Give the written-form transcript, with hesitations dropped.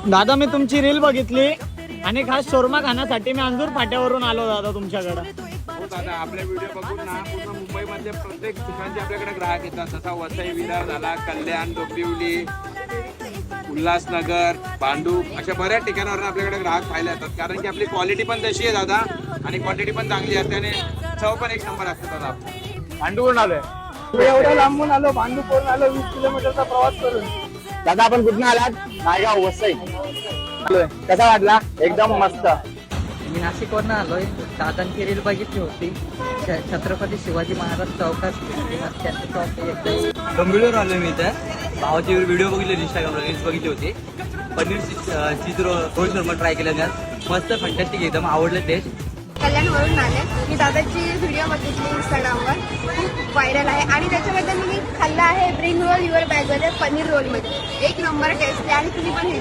दादा मी तुमची रील बघितली आणि खास शोरमा खाण्यासाठी मी अंजूर फाट्यावरून आलो दादा तुमच्याकडे. हो दादा, आपले व्हिडिओ बघून ना पूर्ण मुंबईमधले प्रत्येक ठिकाणचे आपल्याकडे ग्राहक येतात. जसा वसई विरार झाला, कल्याण, डोंबिवली, उल्हासनगर, भांडूप अशा बऱ्याच ठिकाणावर आपल्याकडे ग्राहक खायला येतात. कारण की आपली क्वालिटी पण तशी आहे दादा आणि क्वांटिटी पण चांगली असते आणि चव पण एक नंबर असते दादा. भांडूपवरून आलोय, एवढ्या लांबून आलो, भांडूपवरून आलो, 20 किलोमीटरचा प्रवास करून. दादा आपण कुठून आलात? नायगाव वसई. कसा वाटला? एकदम मस्त. मी नाशिकवरनं आलोय. दादांची रील बघितली होती, छत्रपती शिवाजी महाराज चौकात त्यांचं चौक एकदम. डोंबिवलीवर आलोय मी इथे. भावाची व्हिडिओ बघितली, इंस्टाग्रामला रील्स बघितली होती. पनीर चीज रोल शर्मा ट्राय केला त्यात, मस्त फंटॅस्टिक एकदम आवडलं टेस्ट. कल्याणवरून आले. मी दादाची व्हिडिओ बघितली इंस्टाग्रामवर, खूप व्हायरल आहे आणि त्याच्याबद्दल मी खाल्लं आहे. ब्रिंग रोल युअर बॅगमध्ये पनीर रोलमध्ये एक नंबर टेस्ट आहे आणि तुम्ही पण हे